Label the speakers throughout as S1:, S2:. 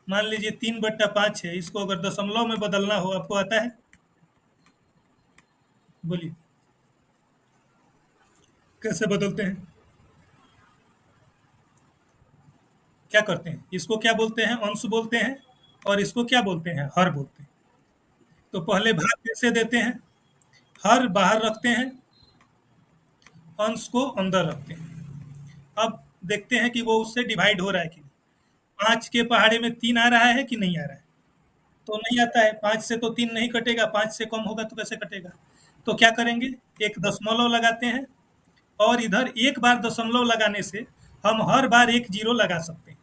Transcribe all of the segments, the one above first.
S1: मान लीजिए 3/5 है, इसको अगर दशमलव में बदलना हो, आपको आता है? बोलिए, कैसे बदलते हैं? क्या करते हैं? इसको क्या बोलते हैं? अंश बोलते हैं। और इसको क्या बोलते हैं? हर बोलते हैं। तो पहले भाग कैसे देते हैं? हर बाहर रखते हैं, अंश को अंदर रखते हैं। अब देखते हैं कि वो उससे डिवाइड हो रहा है कि नहीं। 5 के पहाड़े में 3 आ रहा है कि नहीं आ रहा है? तो नहीं आता है। 5 से तो 3 नहीं कटेगा, 5 से कम होगा तो कैसे कटेगा? तो क्या करेंगे? एक दशमलव लगाते हैं, और इधर एक बार दशमलव लगाने से हम हर बार एक जीरो लगा सकते हैं।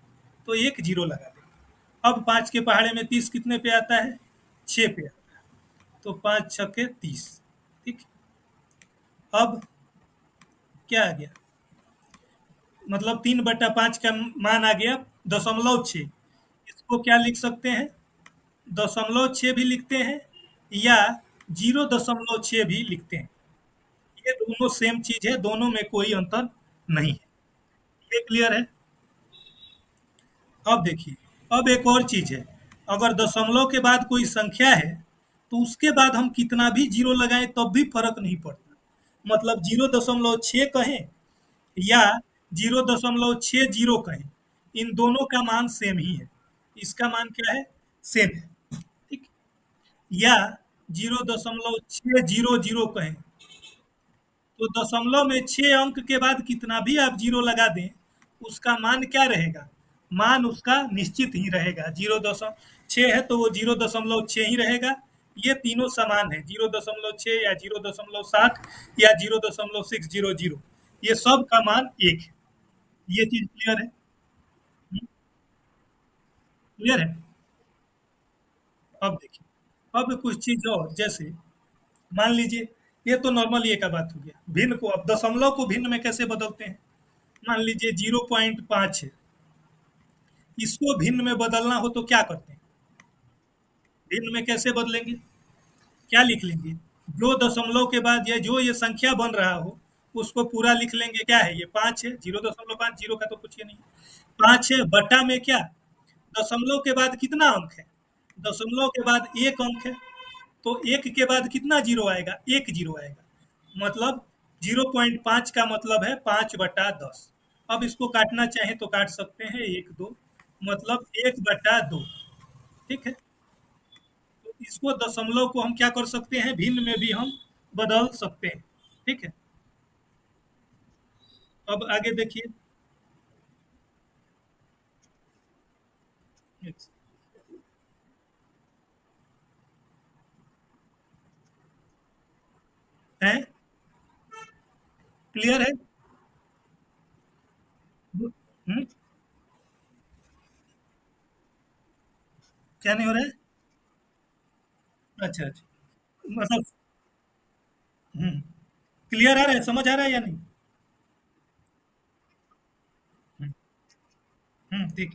S1: तो एक जीरो लगा देंगे। अब 5 के पहाड़े में 30 कितने पे आता है? 6 पे आता है। तो 5 छक्के 30। ठीक। अब क्या आ गया? मतलब 3/5 का मान आ गया 0.6। इसको क्या लिख सकते हैं? 0.6 भी लिखते हैं, या 0.6 भी लिखते हैं। ये दोनों सेम चीज है, दोनों में कोई अंतर नहीं है। ये क्लियर है? अब देखिए, अब एक और चीज है। अगर दशमलव के बाद कोई संख्या है, तो उसके बाद हम कितना भी जीरो लगाएं तब भी फर्क नहीं पड़ता। मतलब 0.6 कहें या 0.60 कहें, इन दोनों का मान सेम ही है। इसका मान क्या है? सेम है। ठीक। या 0.600 कहें, तो दशमलव में 6 अंक के बाद कितना भी आप जीरो लगा दें, उसका मान क्या रहेगा? मान उसका निश्चित ही रहेगा। 0.6 है तो वो 0.6 ही रहेगा। ये तीनों समान है, 0.6 या 0.60 या 0.600, ये सब का मान एक है। ये चीज क्लियर है? क्लियर है? अब देखिए, अब कुछ चीज और, जैसे मान लीजिए, ये तो नॉर्मल ये का बात हो गया। भिन्न को, अब दशमलव को भिन्न में कैसे बदलते हैं? मान लीजिए 0.5 है, इसको भिन्न में बदलना हो तो क्या करते हैं? भिन्न में कैसे बदलेंगे? क्या लिख लेंगे? जो दशमलव के बाद या जो ये संख्या बन रहा हो, उसको पूरा लिख लेंगे। क्या है ये? 5 है। 0.5, जीरो का तो कुछ ये नहीं है। 5 है बटा में क्या? दशमलव के बाद कितना अंक है? दशमलव के बाद एक अंक है। तो एक के बाद कितना जीरो आएगा? एक जीरो आएगा। मतलब 0.5 का मतलब है 5/10। अब इसको काटना चाहे तो काट सकते हैं, एक दो, मतलब 1/2। ठीक है। तो इसको दशमलव को हम क्या कर सकते हैं? भिन्न में भी हम बदल सकते हैं। ठीक है। अब आगे देखिए। है? क्लियर है? हम्म। क्या नहीं हो रहा है? अच्छा अच्छा। मतलब क्लियर आ रहा है, समझ आ रहा है या नहीं? हम्म। ठीक।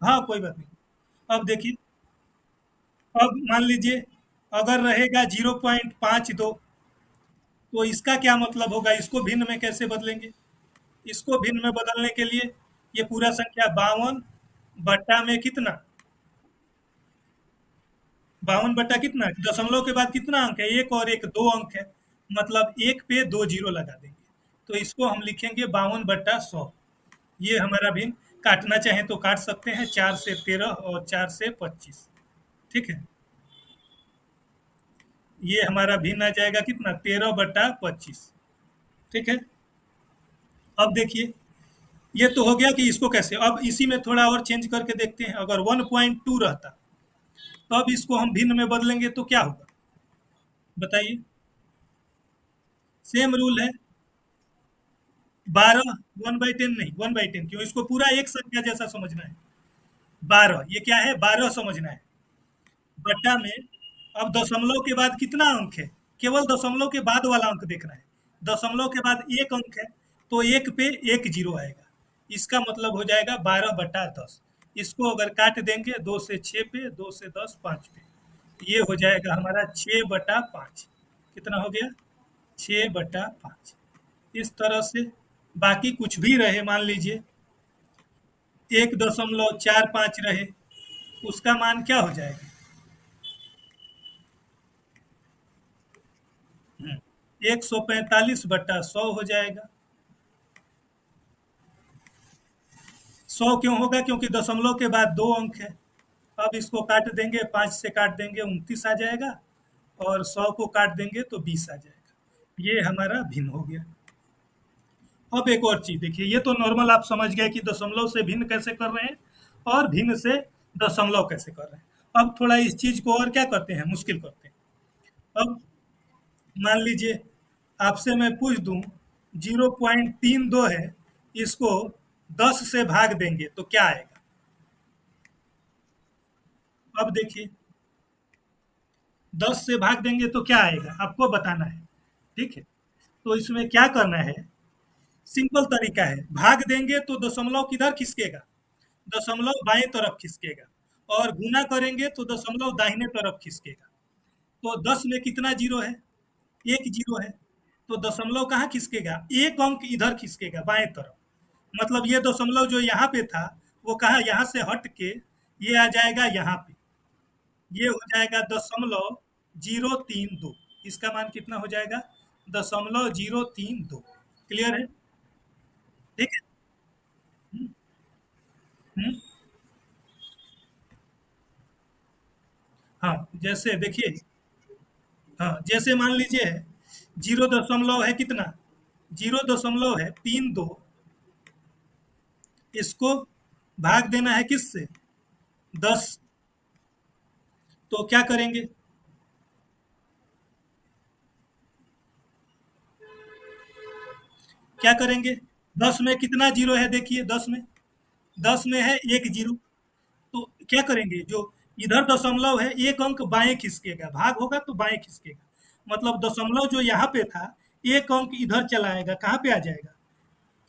S1: हाँ, कोई बात नहीं। अब देखिए, अब मान लीजिए, अगर रहेगा 0.52, तो इसका क्या मतलब होगा? इसको भिन्न में कैसे बदलेंगे? इसको भिन्न में बदलने के लिए ये पूरा संख्या 52 बट्टा में कितना? 52 बट्टा कितना? दशमलव के बाद कितना अंक है? एक, और एक दो अंक है। मतलब एक पे दो जीरो लगा देंगे। तो इसको हम लिखेंगे 52/100। ये हमारा भिन्न। काटना चाहे तो काट सकते हैं, 4 से 13 और 4 से 25। ठीक है। ये हमारा भिन्न आ जाएगा कितना? 13/25। ठीक है। अब देखिए, ये तो हो गया कि इसको कैसे। अब इसी में थोड़ा और चेंज करके देखते हैं। अगर 1.2 रहता, तब इसको हम भिन्न में बदलेंगे तो क्या होगा? बताइए। सेम रूल है। 12, 1/10 नहीं, 1/10 क्यों? इसको पूरा एक संख्या जैसा समझना है। 12, ये क्या है? 12 समझना है। बट्टा में, अब दशमलव के बाद कितना अंक है? केवल दशमलव के बाद वाला अंक देखना है। दशमलव के बाद एक अंक है, तो एक पे एक जीरो आएगा। इसका मतलब हो जाएगा 12/10। इसको अगर काट देंगे, 2 से 6 पे, 2 से 10, 5 पे, ये हो जाएगा हमारा 6/5। कितना हो गया? 6/5। इस तरह से बाकी कुछ भी रहे, मान लीजिए 1.45 रहे, उसका मान क्या हो जाएगा? 145/100 हो जाएगा। 100 क्यों होगा? क्योंकि दशमलव के बाद 2 अंक है। अब इसको काट देंगे, 5 से काट देंगे 29 आ जाएगा, और 100 को काट देंगे तो 20 आ जाएगा। ये हमारा भिन्न हो गया। अब एक और चीज देखिए, ये तो नॉर्मल आप समझ गए कि दशमलव से भिन्न कैसे कर रहे हैं और भिन्न से दशमलव कैसे कर रहे हैं। अब थोड़ा इस चीज को और क्या करते हैं, मुश्किल करते हैं। अब मान लीजिए आपसे मैं पूछ दूं 0.32 है, इसको 10 से भाग देंगे तो क्या आएगा? अब देखिए 10 से भाग देंगे तो क्या आएगा आपको बताना है। ठीक है, तो इसमें क्या करना है, सिंपल तरीका है। भाग देंगे तो दशमलव किधर खिसकेगा? दशमलव बाएं तरफ खिसकेगा, और गुना करेंगे तो दशमलव दाहिने तरफ खिसकेगा। तो 10 में कितना जीरो है? एक जीरो है। तो दशमलव कहाँ खिसकेगा? एक अंक इधर खिसकेगा बाएं तरफ। मतलब ये दशमलव जो यहाँ पे था, वो कहाँ, यहाँ से हट के ये आ जाएगा यहाँ पे। ये हो जाएगा 0.032। इसका मान कितना हो जाएगा? 0.032। क्लियर है? ठीक है। हम्म, हम्म, हाँ जैसे देखिए, हाँ जैसे मान लीजिए 0 दशमलव है कितना, 0.32। इसको भाग देना है किससे? 10। तो क्या करेंगे? क्या करेंगे? 10 में कितना जीरो है देखिए, 10 में है एक जीरो। तो क्या करेंगे, जो इधर दशमलव है एक अंक बाएं खिसकेगा, भाग होगा तो बाएं खिसकेगा। मतलब दशमलव जो यहाँ पे था, एक अंक इधर चला आएगा, कहाँ पे आ जाएगा?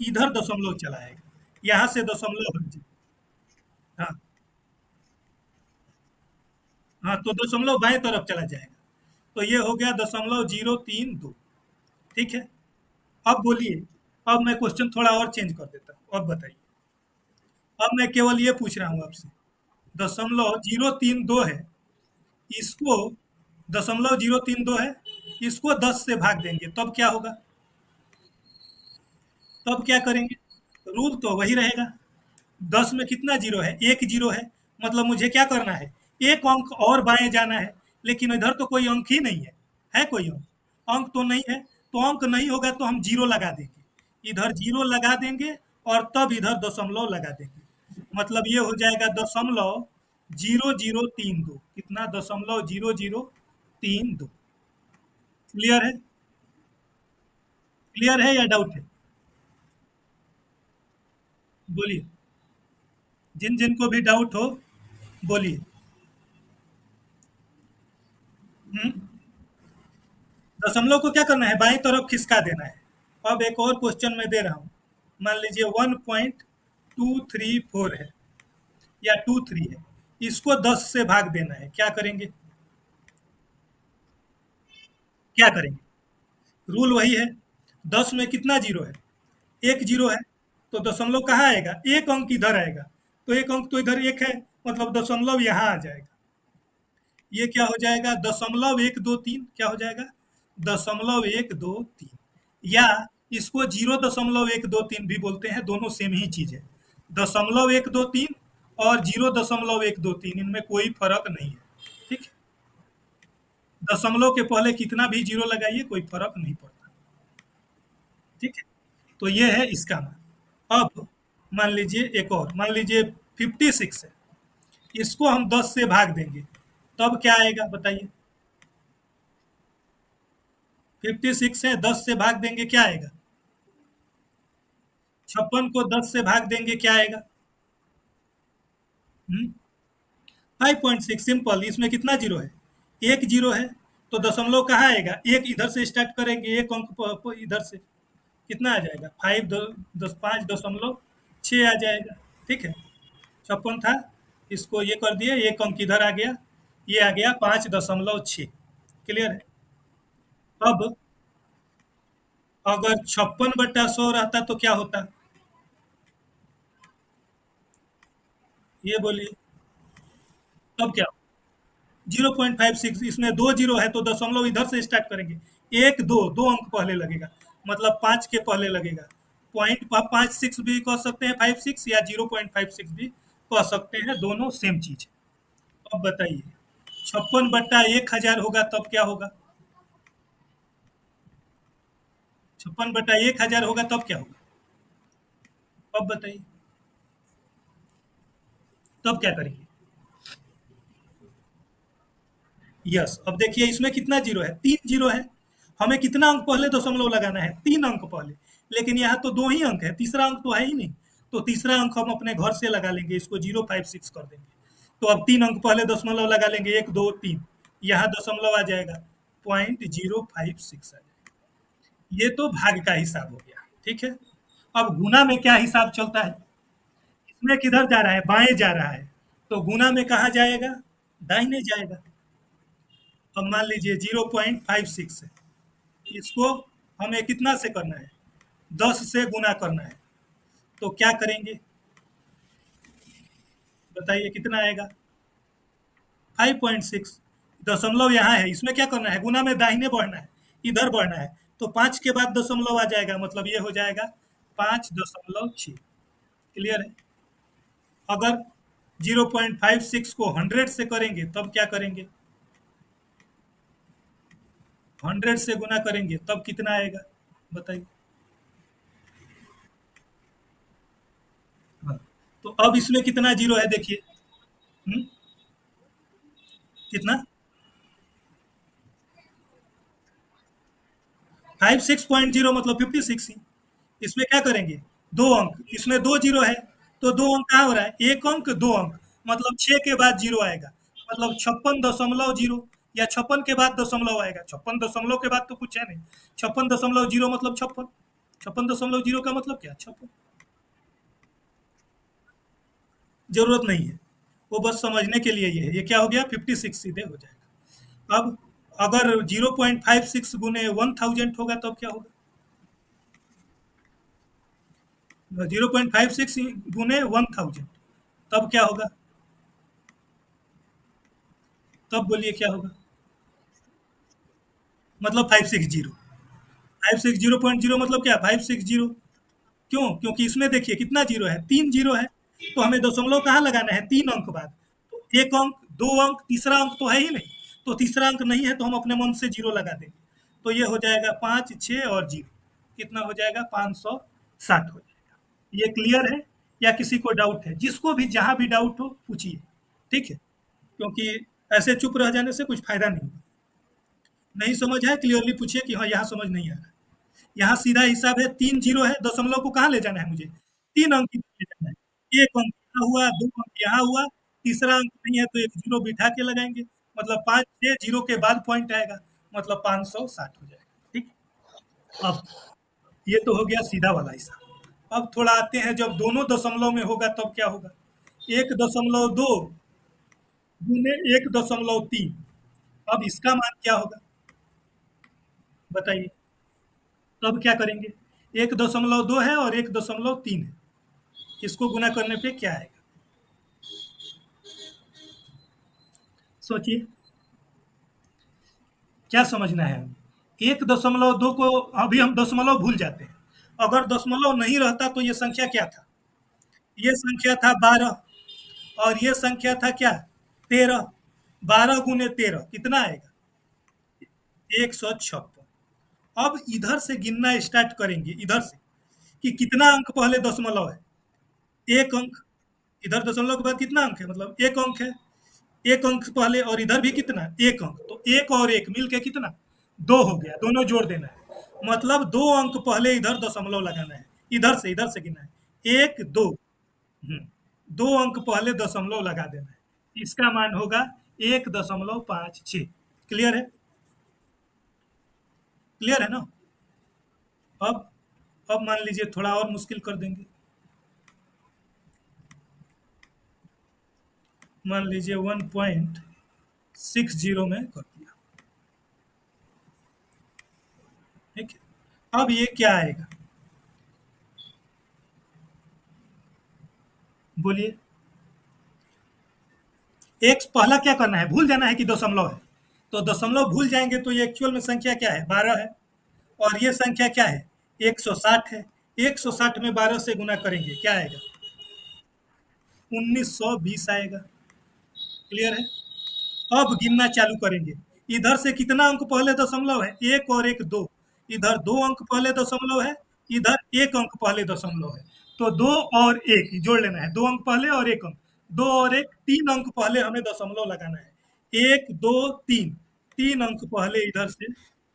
S1: इधर दशमलव चला आएगा, यहाँ से दशमलव हट जाएगा। हाँ, हाँ तो दशमलव बाएं तरफ चला जाएगा। तो ये हो गया 0.032। ठीक है। अब बोलिए, अब मैं क्वेश्चन थोड़ा और चेंज कर देता हूँ। अब बताइए, अब मैं केवल ये पूछ रहा हूँ आपसे, 0.032 है, इसको 0.032 है, इसको 10 से भाग देंगे तब क्या होगा? तब क्या करेंगे? रूल तो वही रहेगा। 10 में कितना जीरो है? एक जीरो है। मतलब मुझे क्या करना है, एक अंक और बाएं जाना है। लेकिन इधर तो कोई अंक ही नहीं है कोई अंक? अंक तो नहीं है। तो अंक नहीं होगा तो हम जीरो लगा देंगे, इधर जीरो लगा देंगे, और तब इधर दशमलव लगा देंगे। मतलब ये हो जाएगा 0.0032। कितना? 0.0032। क्लियर है? क्लियर है या डाउट है? बोलिए, जिन जिन को भी डाउट हो बोलिए। हम्म, दशमलव को क्या करना है, बाईं तरफ खिसका देना है। अब एक और क्वेश्चन मैं दे रहा हूँ। मान लीजिए 1.234 है, या 23 है, इसको 10 से भाग देना है, क्या करेंगे? क्या करेंगे? रूल वही है। 10 में कितना जीरो है? एक जीरो है। तो दशमलव कहाँ आएगा? एक अंक इधर आएगा। तो एक अंक तो इधर एक है, मतलब दशमलव यहाँ आ जाएगा। ये क्या हो जाएगा? 0.123। क्या हो जाएगा? 0.123। या इसको 0.123 भी बोलते हैं, दोनों सेम ही चीज है। 0.123 और 0.123, इनमें कोई फर्क नहीं है। ठीक है। दशमलव के पहले कितना भी जीरो लगाइए, कोई फर्क नहीं पड़ता। ठीक है। तो ये है इसका मान। अब मान लीजिए एक और, मान लीजिए 56 है, इसको हम 10 से भाग देंगे तब क्या आएगा बताइए? 56 है, 10 से भाग देंगे क्या आएगा? 56 को 10 से भाग देंगे क्या आएगा? 5.6। सिंपल। इसमें कितना जीरो है? एक जीरो है। तो दशमलव कहाँ आएगा? एक इधर से स्टार्ट करेंगे, एक अंक इधर से, कितना आ जाएगा? 5.6 आ जाएगा। ठीक है। 56 था, इसको ये कर दिए, एक अंक इधर आ गया, ये आ गया 5.6। क्लियर है? अब अगर 56/100 रहता तो क्या होता? ये बोलिए, तब क्या? 0.56, इसमें दो जीरो है तो दशमलव इधर से स्टार्ट करेंगे। एक दो, दो अंक पहले लगेगा, मतलब पाँच के पहले लगेगा। पॉइंट 56 भी कह सकते हैं, 56 या 0.56 भी कह सकते हैं, दोनों सेम चीज है। अब बताइए, 56/1000 होगा तब क्या होगा? 56/1000 होगा तब क्या होगा? अब बताइए, तब क्या करेंगे? यस, अब देखिए इसमें कितना जीरो है, तीन जीरो है। हमें कितना अंक पहले दशमलव लगाना है? तीन अंक पहले। लेकिन यहाँ तो दो ही अंक है, तीसरा अंक तो है ही नहीं। तो तीसरा अंक हम अपने घर से लगा लेंगे, इसको 056 कर देंगे। तो अब तीन अंक पहले दशमलव लगा लेंगे, एक दो तीन, यहाँ दशमलव आ जाएगा, 0.056 आ जाएगा। ये तो भाग का हिसाब हो गया, ठीक है। अब गुना में क्या हिसाब चलता है? इसमें किधर जा रहा है? बाएं जा रहा है। तो गुना में कहाँ जाएगा? दाहिने जाएगा। अब मान लीजिए 0.56 है, इसको हमें कितना से करना है? 10 से गुना करना है। तो क्या करेंगे? बताइए कितना आएगा? 5.6। दशमलव यहाँ है, इसमें क्या करना है? गुना में दाहिने बढ़ना है, इधर बढ़ना है। तो पाँच के बाद दशमलव आ जाएगा, मतलब ये हो जाएगा 5.6। क्लियर है? अगर 0.56 को 100 से करेंगे तब क्या करेंगे? 100 से गुना करेंगे तब कितना आएगा? बताइए। हाँ, तो अब इसमें कितना जीरो है देखिए। हम्म, कितना? 56.0 मतलब 56 ही। इसमें क्या करेंगे? दो अंक, इसमें दो जीरो है, तो दो अंक कहाँ हो रहा है? एक अंक दो अंक, मतलब 6 के बाद जीरो आएगा, मतलब 56.0, या 56 के बाद दशमलव आएगा। 56 दशमलव के बाद तो कुछ है नहीं। 56.0 मतलब 56। 56.0 का मतलब क्या? 56। जरूरत नहीं है, वो बस समझने के लिए ये है। ये क्या हो गया? 56 सीधे हो जाएगा। अब अगर 0.56 गुने 1000 होगा तब क्या होगा? 0.56 गुने 1000 तब क्या होगा? तब बोलिए क्या होगा? मतलब 560। 560.0 मतलब क्या? 560। क्यों? क्योंकि इसमें देखिए कितना जीरो है? तीन जीरो है। तो हमें दशमलव कहाँ लगाना है? तीन अंक बाद। तो एक अंक, दो अंक, तीसरा अंक तो है ही नहीं। तो तीसरा अंक नहीं है तो हम अपने मन से जीरो लगा देंगे। तो ये हो जाएगा पाँच, छः और जीरो, कितना हो जाएगा? 560 हो जाएगा। ये क्लियर है या किसी को डाउट है? जिसको भी जहाँ भी डाउट हो पूछिए, ठीक है। क्योंकि ऐसे चुप रह जाने से कुछ फायदा नहीं। नहीं समझ है, क्लियरली पूछिए कि हाँ यहाँ समझ नहीं आ रहा है। यहाँ सीधा हिसाब है, तीन जीरो है, दशमलव को कहाँ ले जाना है मुझे? तीन अंक की तरफ ले जाना है। एक अंक यहाँ हुआ, दो अंक यहाँ हुआ, तीसरा अंक नहीं है तो एक जीरो बिठा के लगाएंगे, मतलब पाँच छः जीरो के बाद पॉइंट आएगा, मतलब 560 हो जाएगा। ठीक। अब ये तो हो गया सीधा वाला हिसाब। अब थोड़ा आते हैं, जब दोनों दशमलव में होगा तब क्या होगा? 1.2 गुने 1.3। अब इसका मान क्या होगा? बताइए। तब क्या करेंगे? 1.2 है और 1.3 है, इसको गुना करने पे क्या आएगा? सोचिए, क्या समझना है हमें? 1.2 को अभी हम दशमलव भूल जाते हैं। अगर दशमलव नहीं रहता तो ये संख्या क्या था? ये संख्या था 12, और ये संख्या था क्या? 13। 12 गुने 13 कितना आएगा? 156। अब इधर से गिनना स्टार्ट करेंगे, इधर से, कि कितना अंक पहले दशमलव है? एक अंक। इधर दशमलव के बाद कितना अंक है? मतलब एक अंक है। एक अंक पहले, और इधर भी कितना? एक अंक। तो एक और एक मिल के कितना? दो हो गया, दोनों जोड़ देना है। मतलब दो अंक पहले इधर दशमलव लगाना है, इधर से गिना है, एक दो। दो अंक पहले दशमलव लगा देना है, इसका मान होगा 1.56। क्लियर है? क्लियर है ना? अब अब मान लीजिए थोड़ा और मुश्किल कर देंगे। मान लीजिए 1.60 में कर दिया। ठीक है, अब ये क्या आएगा? बोलिए। एक पहला क्या करना है, भूल जाना है कि दशमलव है, तो दशमलव भूल जाएंगे तो ये एक्चुअल में संख्या क्या है, 12 है। और ये संख्या क्या है, 160 है। 160 में 12 से गुना करेंगे क्या आएगा, 1920 आएगा। क्लियर है। अब गिनना चालू करेंगे। इधर से कितना अंक पहले दशमलव है, एक और एक दो। इधर दो अंक पहले दशमलव है, इधर एक अंक पहले दशमलव है। तो दो और एक जोड़ लेना है, दो अंक पहले और एक अंक, दो और एक, तीन अंक पहले हमें दशमलव लगाना है। एक दो तीन, तीन अंक पहले इधर से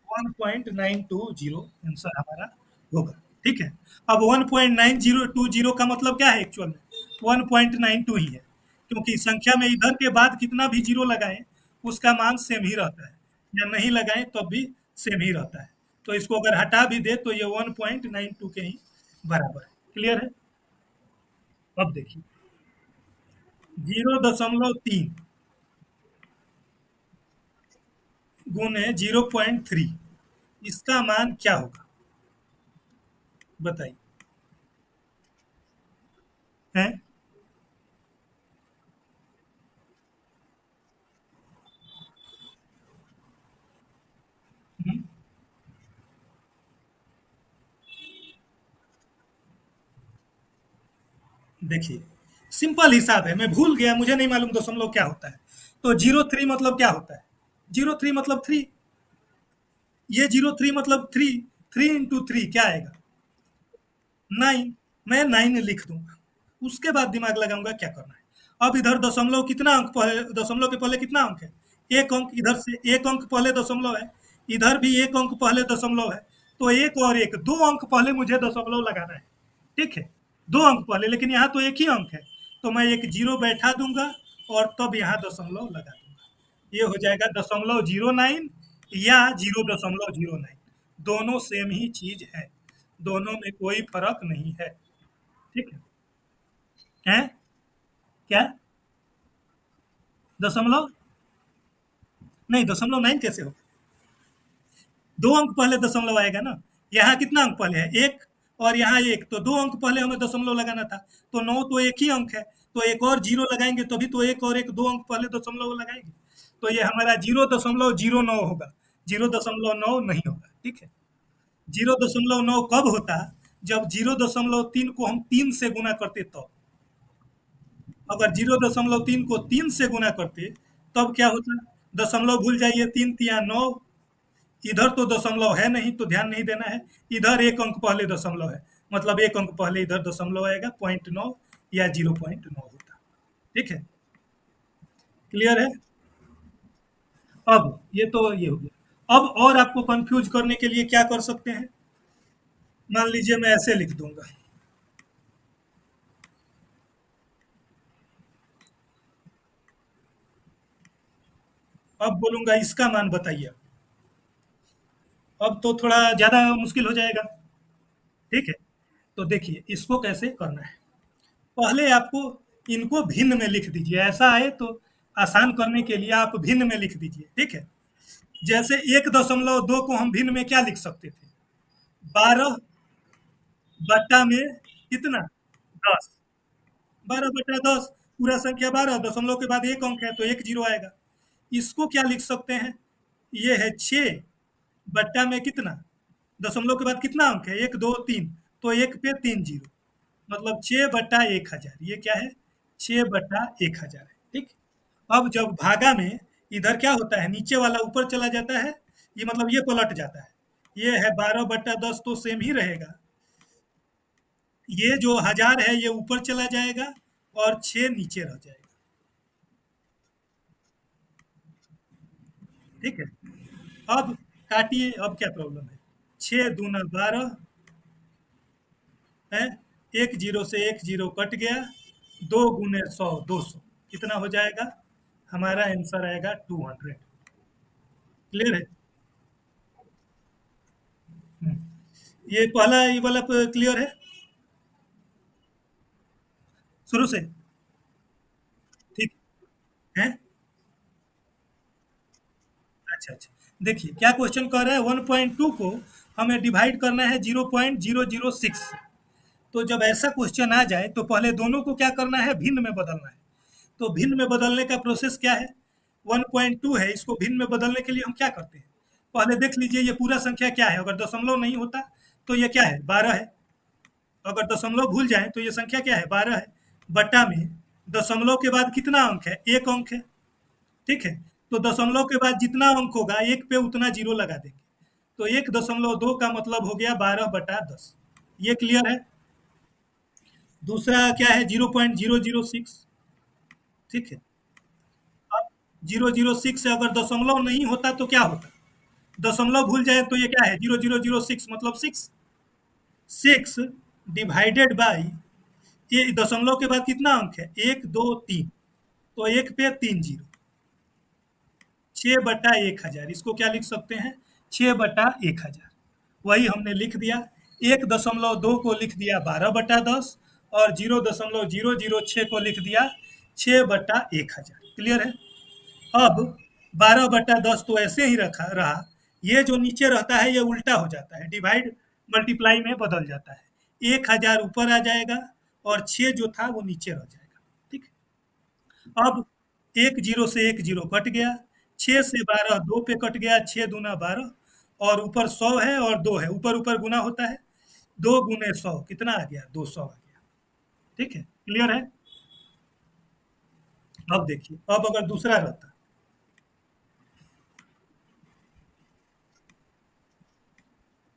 S1: 1.920 आंसर हमारा होगा। ठीक है। अब 1.9020 का मतलब क्या है एक्चुअल में, 1.92 ही है, क्योंकि संख्या में इधर के बाद कितना भी जीरो लगाएं उसका मान सेम ही रहता है, या नहीं लगाएं तब भी सेम ही रहता है। तो इसको अगर हटा भी दे तो ये 1.92 के ही बराबर है। क्लियर है। अब देखिए 0.3 गुने 0.3, इसका मान क्या होगा बताइए। हैं। हम्म, देखिए सिंपल हिसाब है, मैं भूल गया, मुझे नहीं मालूम दशमलव क्या होता है। तो 03 मतलब क्या होता है, 03 मतलब थ्री, ये 03 मतलब थ्री, थ्री इंटू थ्री क्या आएगा, 9। मैं 9 लिख दूंगा, उसके बाद दिमाग लगाऊंगा क्या करना है। अब इधर दशमलव कितना अंक पहले, दशमलव के पहले कितना अंक है, एक अंक, इधर से एक अंक पहले दशमलव है, इधर भी एक अंक पहले दशमलव है। तो एक और एक, दो अंक पहले मुझे दशमलव लगाना है। ठीक है, दो अंक पहले, लेकिन यहाँ तो एक ही अंक है, तो मैं एक जीरो बैठा दूंगा और तब यहाँ दशमलव लगा दूंगा। ये हो जाएगा 0.09 या 0.09, दोनों सेम ही चीज है, दोनों में कोई फर्क नहीं है। ठीक है। हैं? क्या, दशमलव, नहीं दशमलव नाइन कैसे हो, दो अंक पहले दशमलव आएगा ना। यहाँ कितना अंक पहले है, एक, और यहाँ एक, तो दो अंक पहले हमें दशमलव लगाना था। तो नौ तो एक ही अंक है, तो एक और जीरो लगाएंगे तभी तो एक और एक, दो अंक पहले दशमलव लगाएंगे। तो ये हमारा 0.09 होगा, 0.9 नहीं होगा। ठीक है। 0.9 कब होता, जब 0.3 को हम तीन से गुना करते तो, अगर 0.3 को तीन से गुना करते तब क्या होता, दशमलव भूल जाइए, तीन तिया नौ, इधर तो दशमलव है नहीं तो ध्यान नहीं देना है, इधर एक अंक पहले दशमलव है, मतलब एक अंक पहले इधर दशमलव आएगा, 0.9 या 0.9 होता। ठीक है। क्लियर है। अब ये तो ये हो गया। अब और आपको कंफ्यूज करने के लिए क्या कर सकते हैं, मान लीजिए मैं ऐसे लिख दूंगा, अब बोलूंगा इसका मान बताइए। अब तो थोड़ा ज्यादा मुश्किल हो जाएगा। ठीक है। तो देखिए इसको कैसे करना है, पहले आपको इनको भिन्न में लिख दीजिए, ऐसा आए तो आसान करने के लिए आप भिन्न में लिख दीजिए। ठीक है। जैसे 1.2 को हम भिन्न में क्या लिख सकते थे, 12 बट्टा में कितना, 10, 12/10, पूरा संख्या 12, दशमलव के बाद एक अंक है तो एक जीरो आएगा। इसको क्या लिख सकते हैं, ये है 6 बट्टा में कितना, दशमलव के बाद कितना अंक है, एक दो तीन, तो एक पे तीन जीरो, मतलब 6/1000, ये क्या है, 6/1000 है। ठीक। अब जब भागा में इधर क्या होता है, नीचे वाला ऊपर चला जाता है, ये मतलब ये पलट जाता है, ये है 12/10 तो सेम ही रहेगा, ये जो हजार है ये ऊपर चला जाएगा और 6 नीचे रह जाएगा। ठीक है। अब काटिए, अब क्या प्रॉब्लम है, 6 दूना 12 है, एक जीरो से एक जीरो कट गया, 2 गुने 100, 200, कितना हो जाएगा, हमारा आंसर आएगा 200। क्लियर है। हम्म, ये पहला ये वाला क्लियर है शुरू से। ठीक है। अच्छा अच्छा, देखिए क्या क्वेश्चन कर रहा है, 1.2 को हमें डिवाइड करना है 0.006 से। तो जब ऐसा क्वेश्चन आ जाए तो पहले दोनों को क्या करना है, भिन्न में बदलना है। तो भिन्न में बदलने का प्रोसेस क्या है? 1.2 है, इसको भिन्न में बदलने के लिए हम क्या करते हैं? पहले देख लीजिए ये पूरा संख्या क्या है, अगर दशमलव नहीं होता तो ये क्या है? 12 है। अगर दशमलव भूल जाए तो ये संख्या क्या है? 12 है। बटा में दशमलव के बाद कितना अंक है? एक अंक है। ठीक है, तो दशमलव के बाद जितना अंक होगा एक पे उतना जीरो लगा देंगे, तो 1.2 का मतलब हो गया 12/10। ये क्लियर है? दूसरा क्या है? 0.006। ठीक है, अब 006 से अगर दशमलव नहीं होता तो क्या होता? दशमलव भूल जाए तो ये क्या है? 0006 मतलब 6। 6 डिवाइडेड बाई, ये दशमलव के बाद कितना अंक है? 1 2 3, तो एक पे 3 जीरो। 6/1000, इसको क्या लिख सकते हैं? 6/1000। वही हमने लिख दिया। 1.2 को लिख दिया 12/10 और 0.006 को लिख दिया 6/1000। क्लियर है? अब 12/10 तो ऐसे ही रखा रहा, ये जो नीचे रहता है ये उल्टा हो जाता है, डिवाइड मल्टीप्लाई में बदल जाता है। 1000 ऊपर आ जाएगा और 6 जो था वो नीचे रह जाएगा। ठीक है, अब एक जीरो से एक जीरो कट गया, 6 से 12 2 पे कट गया, 6 दूना 12 और ऊपर 100 है और 2 है, ऊपर ऊपर गुना होता है, 2 गुने 100 कितना आ गया? 200 आ गया। ठीक है, क्लियर है? अब देखिए, अब अगर दूसरा रहता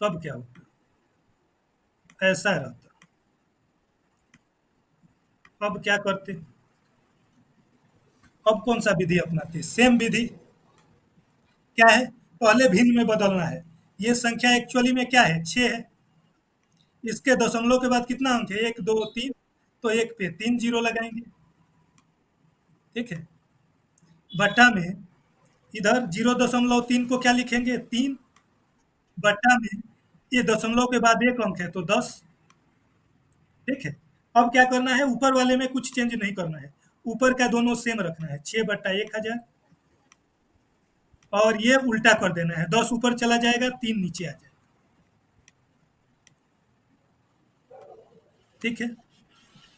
S1: तब क्या होता? ऐसा रहता, अब क्या करते? अब कौन सा विधि अपनाते? सेम विधि। क्या है? पहले भिन्न में बदलना है। ये संख्या एक्चुअली में क्या है? 6 है। इसके दशमलव के बाद कितना अंक है? 1 2 3, तो एक पे 3 जीरो लगाएंगे। ठीक है, बटा में इधर 0.3 को क्या लिखेंगे? 3 बटा में ये दशमलव के बाद एक अंक है तो 10। ठीक है, अब क्या करना है? ऊपर वाले में कुछ चेंज नहीं करना है, ऊपर का दोनों सेम रखना है, 6/1000। और ये उल्टा कर देना है, 10 ऊपर चला जाएगा, 3 नीचे आ जाएगा। ठीक है,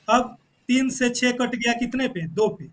S1: अब 3 से 6 कट गया कितने पे? 2 पे,